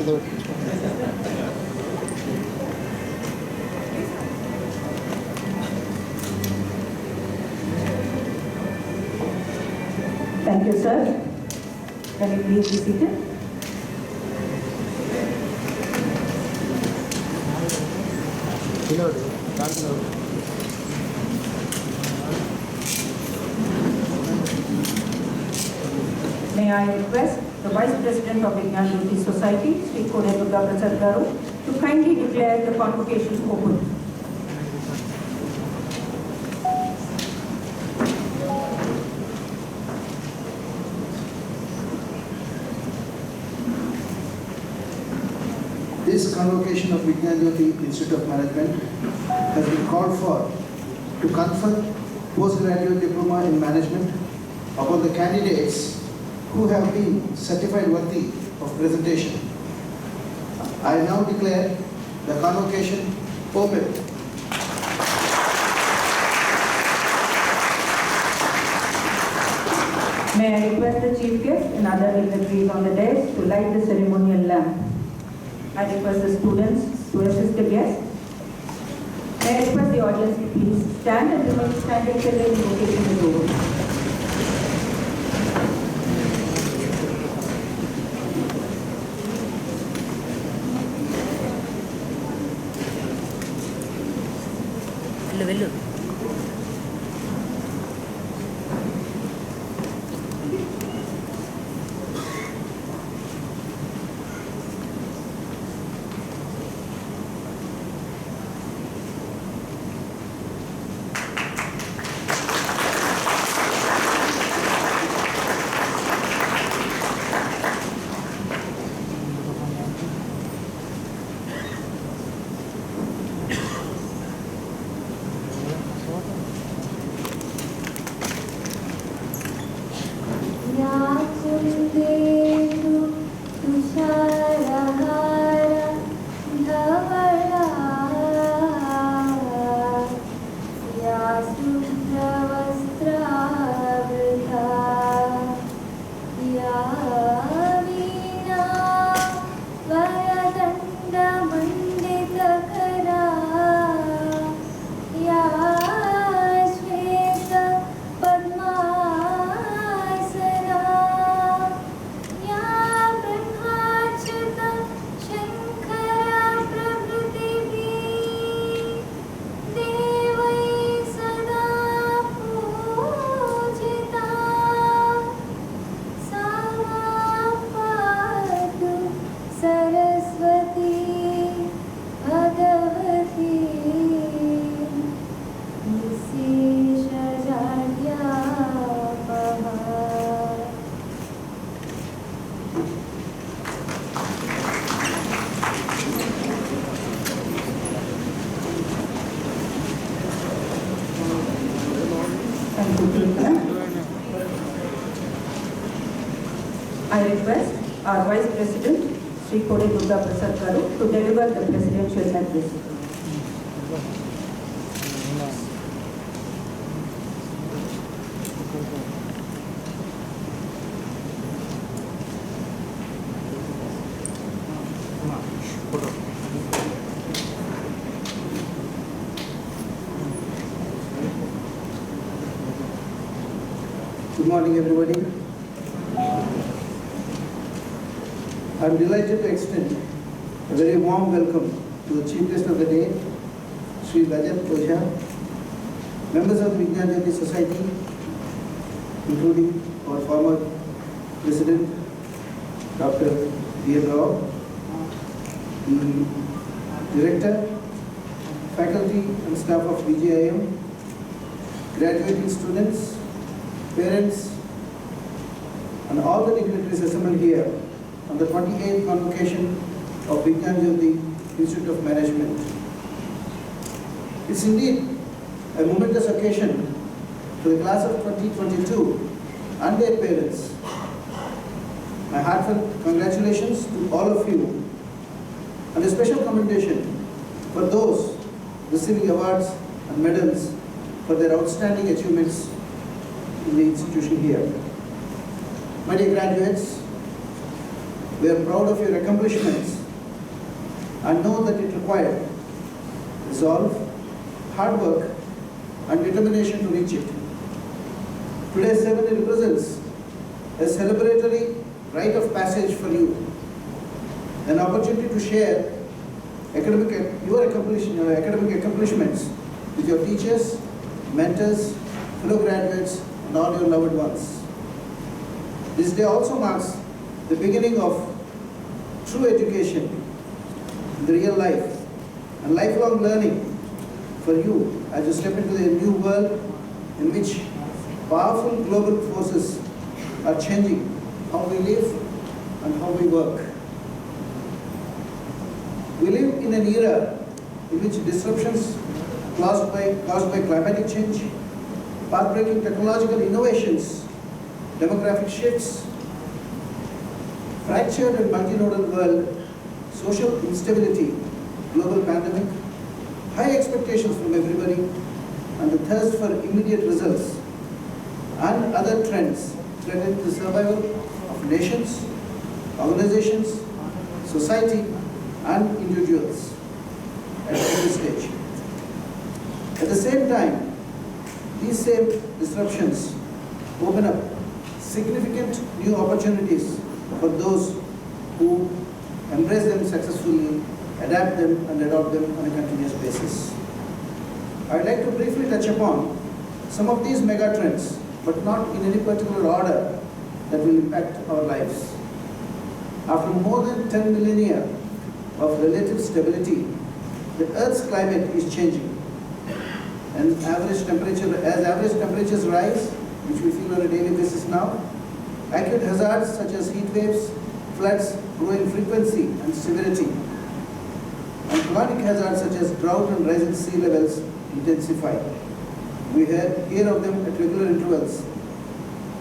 Thank you, sir. Can you please be seated? May I request the Vice President of Vignana Jyothi Society, Sri Prasad Garu, to kindly declare the convocation open. This convocation of Vignana Jyothi Institute of Management has been called for to confer postgraduate diploma in management upon the candidates who have been certified worthy of presentation. I now declare the convocation open. May I request the Chief Guest and other dignitaries on the dais to light the ceremonial lamp. I request the students to assist the guests. May I request the audience to please stand and remain standing till the invocation is over. I request our Vice President, Sri Prasad Garu, to deliver the presidential address. Good morning, everybody. I'm delighted to extend a very warm welcome to the Chief Guest of the day, Sri Rajat Ojha, members of the Vignana Jyothi Society, including our former President, Dr. D.N. Rao, the Director, faculty and staff of VGIM, graduating students, parents, and all the dignitaries assembled here on the 28th convocation of Vignana Jyothi Institute of Management. It's indeed a momentous occasion for the class of 2022 and their parents. My heartfelt congratulations to all of you, and a special commendation for those receiving awards and medals for their outstanding achievements in the institution here. My dear graduates, We are proud of your accomplishments and know that it required resolve, hard work, and determination to reach it. Today's ceremony represents a celebratory rite of passage for you, an opportunity to share your academic accomplishments with your teachers, mentors, fellow graduates, and all your loved ones. This day also marks the beginning of true education in the real life and lifelong learning for you as you step into a new world in which powerful global forces are changing how we live and how we work. We live in an era in which disruptions caused by climatic change, path-breaking technological innovations, demographic shifts, fractured and multinodal world, social instability, global pandemic, high expectations from everybody, and the thirst for immediate results, and other trends threatening the survival of nations, organizations, society, and individuals at every stage. At the same time, these same disruptions open up significant new opportunities for those who embrace them successfully, adapt them, and adopt them on a continuous basis. I'd like to briefly touch upon some of these mega trends, but not in any particular order, that will impact our lives. After more than 10 millennia of relative stability, the Earth's climate is changing. And as average temperatures rise, which we feel on a daily basis now, acute hazards such as heat waves, floods grow in frequency and severity, and chronic hazards such as drought and rising sea levels intensify. We hear of them at regular intervals,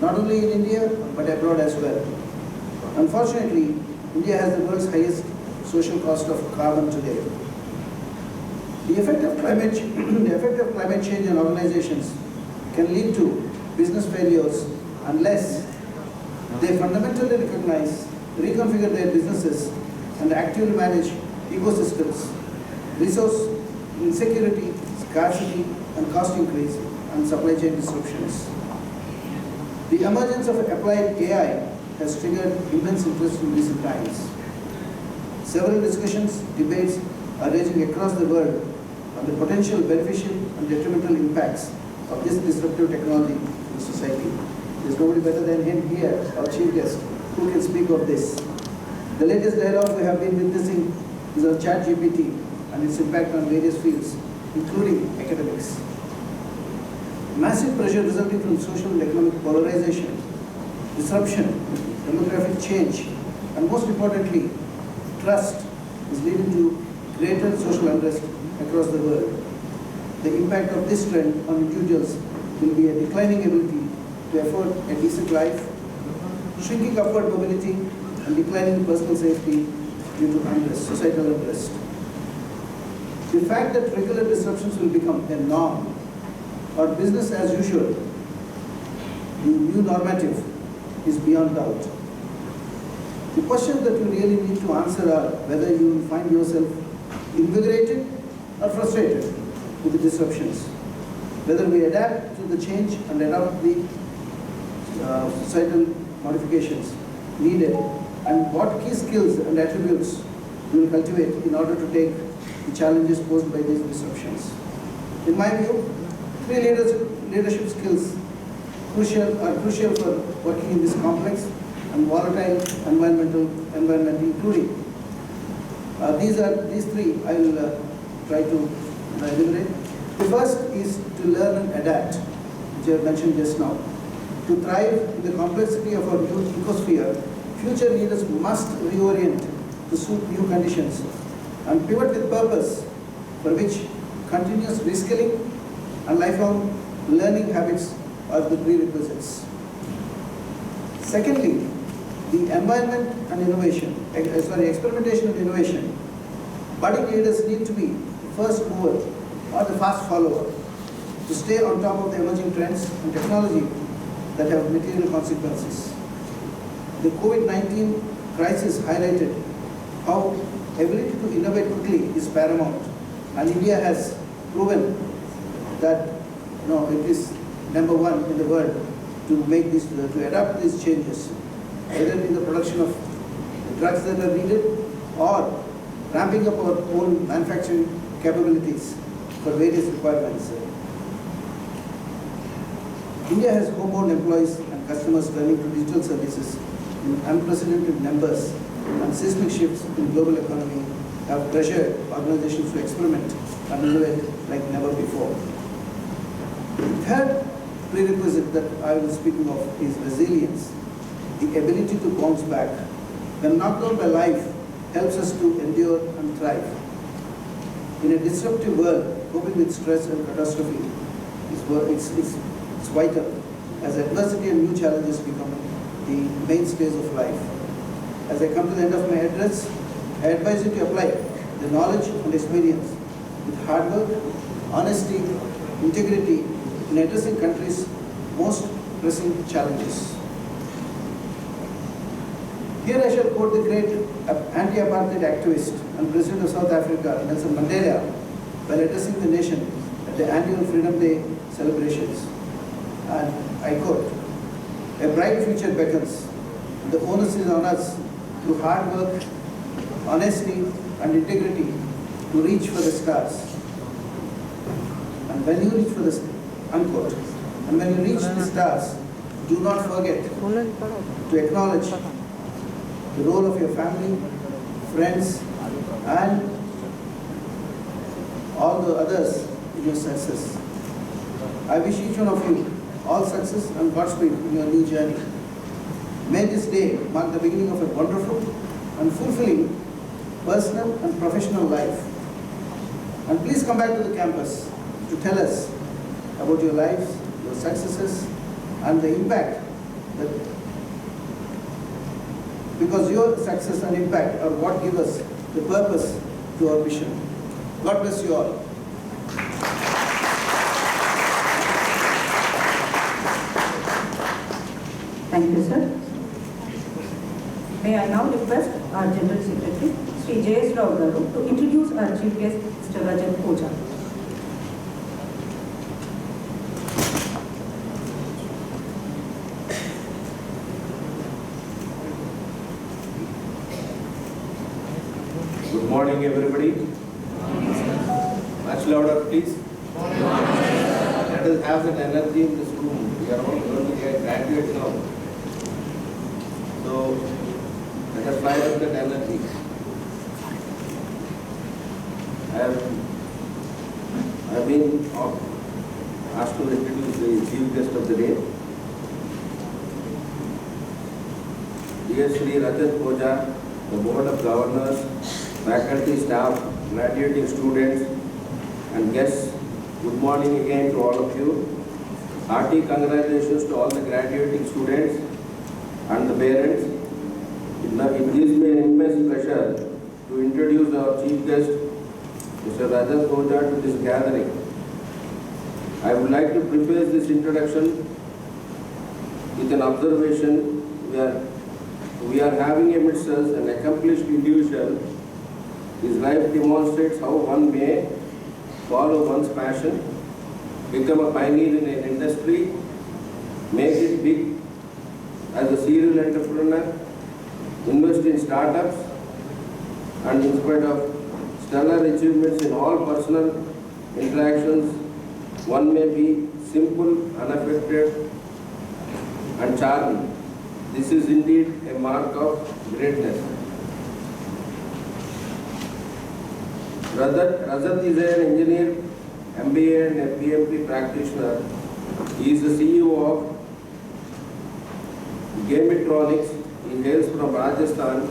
not only in India, but abroad as well. Unfortunately, India has the world's highest social cost of carbon today. The effect of climate change on organizations can lead to business failures unless they fundamentally recognize, reconfigure their businesses, and actively manage ecosystems, resource insecurity, scarcity, and cost increase, and supply chain disruptions. The emergence of applied AI has triggered immense interest in recent times. Several discussions, debates are raging across the world on the potential beneficial and detrimental impacts of this disruptive technology to the society. There's nobody better than him here, our chief guest, who can speak of this. The latest dialogue we have been witnessing is on ChatGPT and its impact on various fields, including academics. Massive pressure resulting from social and economic polarization, disruption, demographic change, and most importantly, trust is leading to greater social unrest across the world. The impact of this trend on individuals will be a declining ability to afford a decent life, shrinking upward mobility, and declining personal safety due to unrest, societal unrest. The fact that regular disruptions will become a norm or business as usual, the new normative, is beyond doubt. The questions that you really need to answer are whether you will find yourself invigorated or frustrated with the disruptions, whether we adapt to the change and adopt the societal modifications needed, and what key skills and attributes we will cultivate in order to take the challenges posed by these disruptions. In my view, three leadership skills are crucial for working in this complex and volatile environment, including these three I will try to enumerate. The first is to learn and adapt, which I have mentioned just now. To thrive in the complexity of our new ecosphere, future leaders must reorient to suit new conditions and pivot with purpose, for which continuous reskilling and lifelong learning habits are the prerequisites. Secondly, the experimentation and innovation. Budding leaders need to be the first mover or the fast follower to stay on top of the emerging trends and technology that have material consequences. The COVID-19 crisis highlighted how ability to innovate quickly is paramount, and India has proven that it is number one in the world to make this, to adapt these changes, whether in the production of the drugs that are needed or ramping up our own manufacturing capabilities for various requirements. India has homegrown employees and customers turning to digital services in unprecedented numbers, and seismic shifts in global economy have pressured organizations to experiment and innovate like never before. The third prerequisite that I was speaking of is resilience. The ability to bounce back when knocked down by life helps us to endure and thrive. In a disruptive world, coping with stress and catastrophe is vital, as adversity and new challenges become the mainstays of life. As I come to the end of my address, I advise you to apply the knowledge and experience with hard work, honesty, integrity in addressing country's most pressing challenges. Here I shall quote the great anti-apartheid activist and President of South Africa, Nelson Mandela, while addressing the nation at the annual Freedom Day celebrations. And I quote, "A bright future beckons, and the onus is on us through hard work, honesty, and integrity to reach for the stars. And when you reach for the unquote, and when you reach the stars, do not forget to acknowledge the role of your family, friends, and all the others in your success. I wish each one of you all success and Godspeed in your new journey. May this day mark the beginning of a wonderful and fulfilling personal and professional life. And please come back to the campus to tell us about your lives, your successes, and the impact that, because your success and impact are what give us the purpose to our mission. God bless you all. Thank you, sir. May I now request our General Secretary, Sri J.S. Rao Garu, to introduce our Chief Guest, Mr. Rajat Oja. Good morning, everybody. Much louder, please. Let us have that energy in this room. We are all going to get graduate now. So, let us fire up that energy. I have been asked to introduce the chief guest of the day. Dear Sri Rajat Oja, the Board of Governors, faculty, staff, graduating students, and guests, good morning again to all of you. Hearty congratulations to all the graduating students and the parents. It gives me an immense pleasure to introduce our chief guest, Mr. Rajat Oja, to this gathering. I would like to preface this introduction with an observation. We are having amidst us an accomplished individual. His life demonstrates how one may follow one's passion, become a pioneer in an industry, make it big as a serial entrepreneur, invest in startups, and in spite of stellar achievements in all personal interactions, one may be simple, unaffected, and charming. This is indeed a mark of greatness. Rajat is an engineer, MBA and PMP practitioner. He is the CEO of Gametronics. He hails from Rajasthan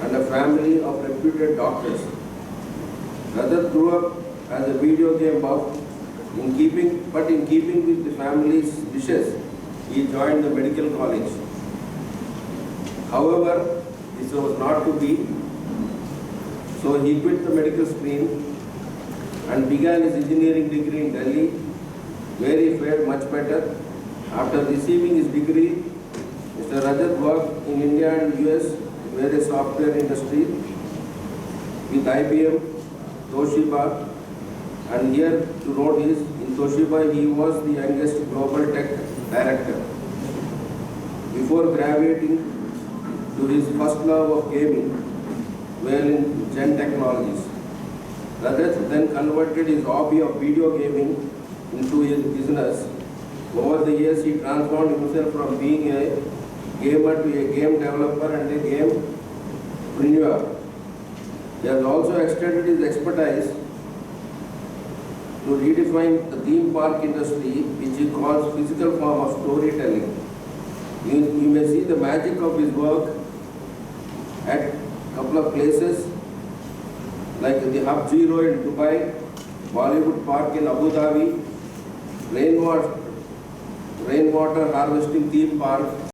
and a family of reputed doctors. Rajat grew up as a video game buff. In keeping with the family's wishes, he joined the medical college. However, this was not to be. So he quit the medical stream and began his engineering degree in Delhi, where he fared much better. After receiving his degree, Mr. Mr. Rajat worked in India and US in various software industry with IBM, Toshiba, and here to note is, in Toshiba he was the youngest global tech director. Before graduating to his first love of gaming, well in Gen Technologies, Rajat then converted his hobby of video gaming into his business. Over the years, he transformed himself from being a gamer to a game developer and a game preneur. He has also extended his expertise to redefine the theme park industry, which he calls physical form of storytelling. You may see the magic of his work at a couple of places like the Hub Zero in Dubai, Bollywood Park in Abu Dhabi, rainwater harvesting theme park